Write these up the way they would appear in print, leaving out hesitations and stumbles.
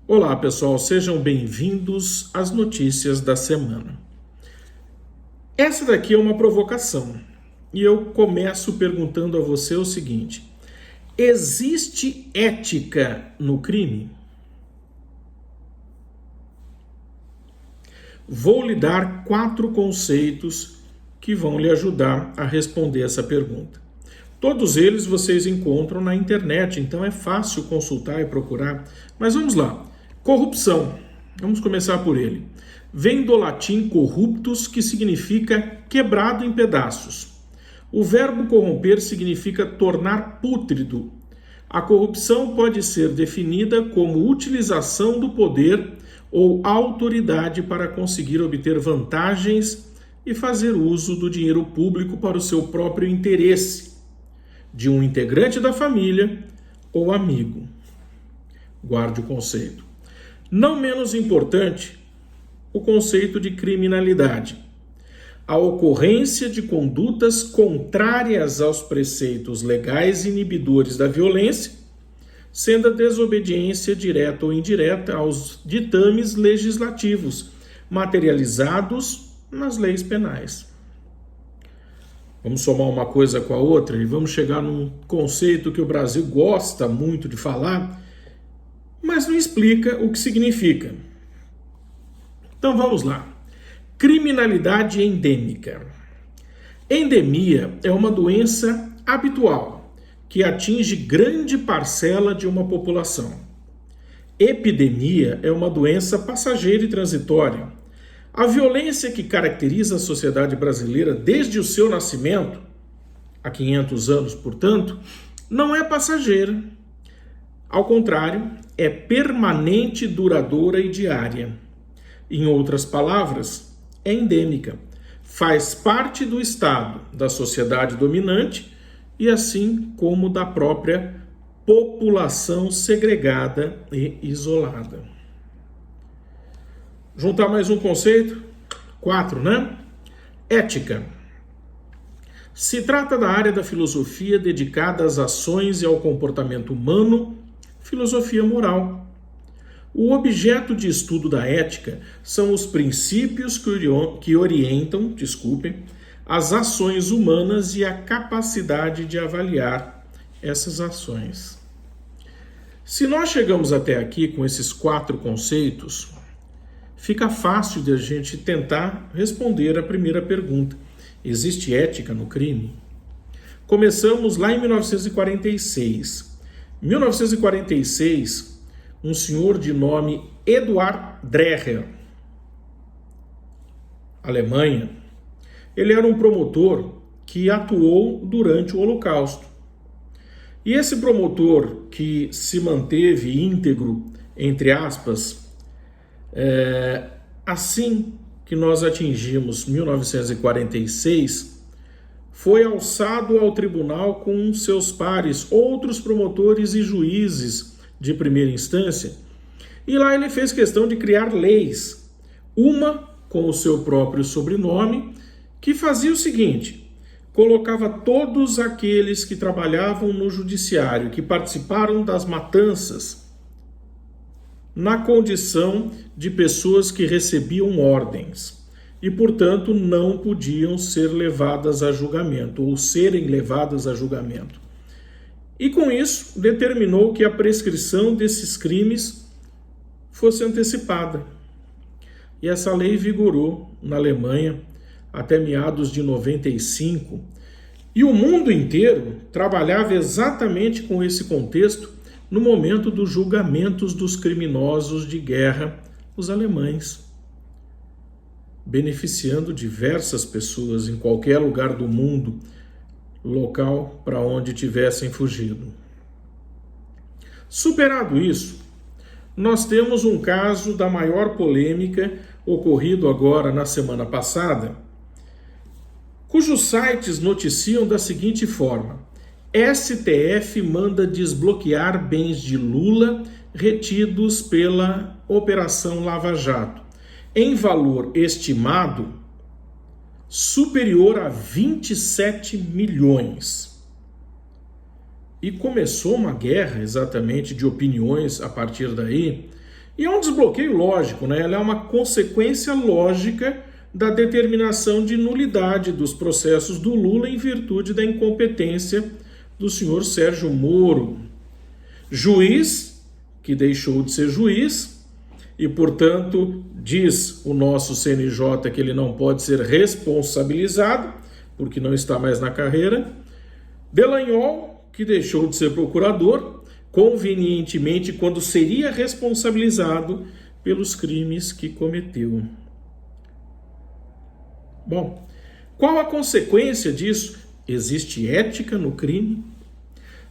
Olá, pessoal, sejam bem-vindos às notícias da semana. Essa daqui é uma provocação e eu começo perguntando a você o seguinte: existe ética no crime? Vou lhe dar 4 conceitos que vão lhe ajudar a responder essa pergunta. Todos eles vocês encontram na internet, então é fácil consultar e procurar. Mas vamos lá. Corrupção. Vamos começar por ele. Vem do latim corruptus, que significa quebrado em pedaços. O verbo corromper significa tornar pútrido. A corrupção pode ser definida como utilização do poder ou autoridade para conseguir obter vantagens e fazer uso do dinheiro público para o seu próprio interesse, de um integrante da família ou amigo. Guarde o conceito. Não menos importante, o conceito de criminalidade. A ocorrência de condutas contrárias aos preceitos legais inibidores da violência, sendo a desobediência direta ou indireta aos ditames legislativos, materializados nas leis penais. Vamos somar uma coisa com a outra e vamos chegar num conceito que o Brasil gosta muito de falar, mas não explica o que significa. Então vamos lá. Criminalidade endêmica. Endemia é uma doença habitual que atinge grande parcela de uma população. Epidemia é uma doença passageira e transitória. A violência que caracteriza a sociedade brasileira desde o seu nascimento, há 500 anos, portanto, não é passageira. Ao contrário, é permanente, duradoura e diária. Em outras palavras, é endêmica. Faz parte do estado da sociedade dominante e assim como da própria população segregada e isolada. Juntar mais um conceito? 4, né? Ética. Se trata da área da filosofia dedicada às ações e ao comportamento humano, filosofia moral. O objeto de estudo da ética são os princípios que orientam, as ações humanas e a capacidade de avaliar essas ações. Se nós chegamos até aqui com esses 4 conceitos, fica fácil de a gente tentar responder a primeira pergunta. Existe ética no crime? Começamos lá em 1946. Em 1946, um senhor de nome Eduard Dreher, Alemanha, ele era um promotor que atuou durante o Holocausto. E esse promotor que se manteve íntegro, entre aspas, assim que nós atingimos 1946, foi alçado ao tribunal com seus pares, outros promotores e juízes de primeira instância, e lá ele fez questão de criar leis, uma com o seu próprio sobrenome, que fazia o seguinte: colocava todos aqueles que trabalhavam no judiciário, que participaram das matanças, na condição de pessoas que recebiam ordens e, portanto, não podiam ser levadas a julgamento ou serem levadas a julgamento. E com isso determinou que a prescrição desses crimes fosse antecipada. E essa lei vigorou na Alemanha até meados de 95. E o mundo inteiro trabalhava exatamente com esse contexto no momento dos julgamentos dos criminosos de guerra, os alemães, beneficiando diversas pessoas em qualquer lugar do mundo, local para onde tivessem fugido. Superado isso, nós temos um caso da maior polêmica ocorrido agora na semana passada, cujos sites noticiam da seguinte forma: STF manda desbloquear bens de Lula retidos pela Operação Lava Jato, em valor estimado superior a 27 milhões. E começou uma guerra exatamente de opiniões a partir daí, E é um desbloqueio lógico, né? Ela é uma consequência lógica da determinação de nulidade dos processos do Lula em virtude da incompetência do senhor Sérgio Moro, juiz que deixou de ser juiz e, portanto, diz o nosso CNJ que ele não pode ser responsabilizado porque não está mais na carreira. Delanhol, que deixou de ser procurador, convenientemente quando seria responsabilizado pelos crimes que cometeu. Bom, qual a consequência disso? Existe ética no crime?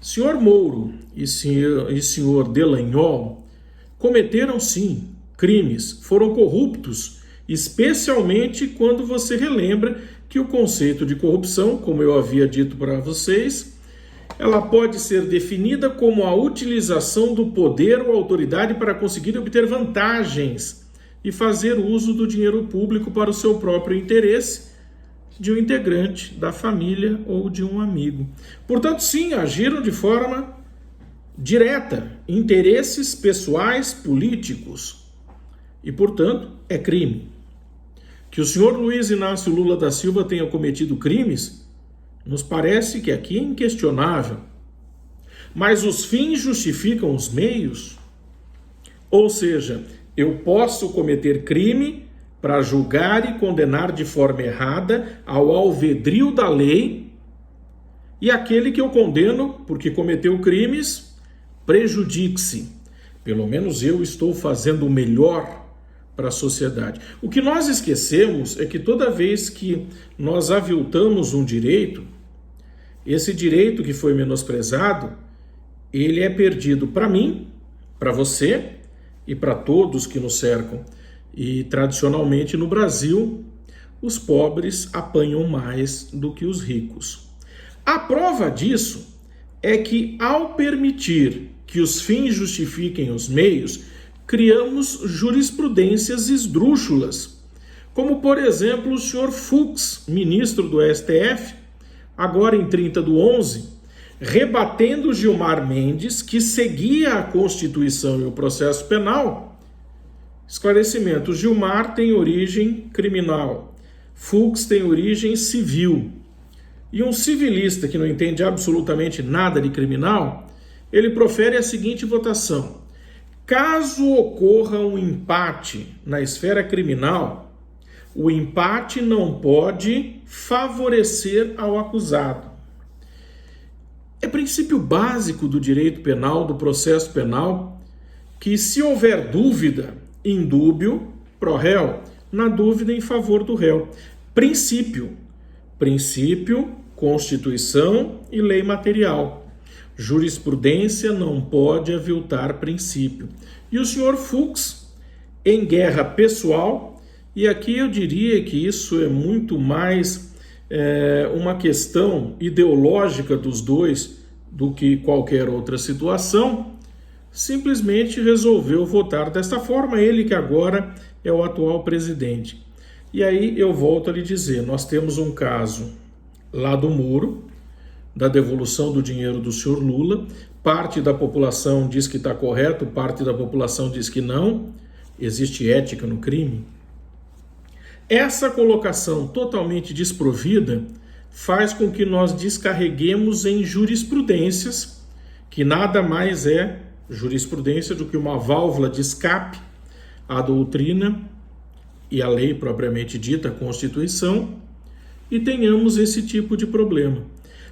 Senhor Moro e senhor Delanhol cometeram sim crimes, foram corruptos, especialmente quando você relembra que o conceito de corrupção, como eu havia dito para vocês, ela pode ser definida como a utilização do poder ou autoridade para conseguir obter vantagens e fazer uso do dinheiro público para o seu próprio interesse, de um integrante da família ou de um amigo. Portanto, sim, agiram de forma direta, interesses pessoais políticos e, portanto, é crime. Que o senhor Luiz Inácio Lula da Silva tenha cometido crimes, nos parece que aqui é inquestionável. Mas os fins justificam os meios? Ou seja, eu posso cometer crime para julgar e condenar de forma errada ao alvedrio da lei, e aquele que eu condeno porque cometeu crimes, prejudique-se. Pelo menos eu estou fazendo o melhor para a sociedade. O que nós esquecemos é que toda vez que nós aviltamos um direito, esse direito que foi menosprezado, ele é perdido para mim, para você e para todos que nos cercam. E tradicionalmente no Brasil, os pobres apanham mais do que os ricos. A prova disso é que, ao permitir que os fins justifiquem os meios, criamos jurisprudências esdrúxulas, como, por exemplo, o senhor Fux, ministro do STF, agora em 30/11, rebatendo Gilmar Mendes, que seguia a Constituição e o processo penal. Esclarecimento: Gilmar tem origem criminal, Fux tem origem civil. E um civilista que não entende absolutamente nada de criminal, ele profere a seguinte votação: caso ocorra um empate na esfera criminal, o empate não pode favorecer ao acusado. É princípio básico do direito penal, do processo penal, que se houver dúvida, indúbio pro réu, na dúvida em favor do réu. Princípio, Constituição e lei material. Jurisprudência não pode aviltar princípio. E o senhor Fux, em guerra pessoal, e aqui eu diria que isso é muito mais uma questão ideológica dos dois do que qualquer outra situação, simplesmente resolveu votar desta forma, ele que agora é o atual presidente. E aí eu volto a lhe dizer, nós temos um caso lá do Moro, da devolução do dinheiro do senhor Lula, parte da população diz que está correto, parte da população diz que não, existe ética no crime. Essa colocação totalmente desprovida faz com que nós descarreguemos em jurisprudências, que nada mais é jurisprudência do que uma válvula de escape à doutrina e à lei propriamente dita, a Constituição, e tenhamos esse tipo de problema.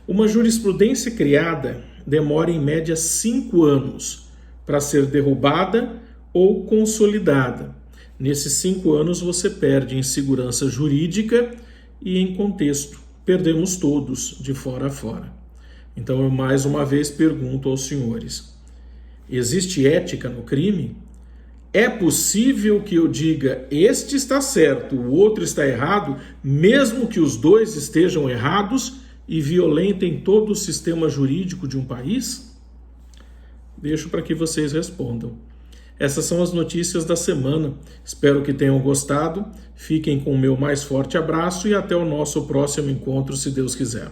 Uma jurisprudência criada demora em média 5 anos para ser derrubada ou consolidada. Nesses 5 anos você perde em segurança jurídica e em contexto. Perdemos todos de fora a fora. Então eu mais uma vez pergunto aos senhores: existe ética no crime? É possível que eu diga, este está certo, o outro está errado, mesmo que os dois estejam errados e violentem todo o sistema jurídico de um país? Deixo para que vocês respondam. Essas são as notícias da semana. Espero que tenham gostado. Fiquem com o meu mais forte abraço e até o nosso próximo encontro, se Deus quiser.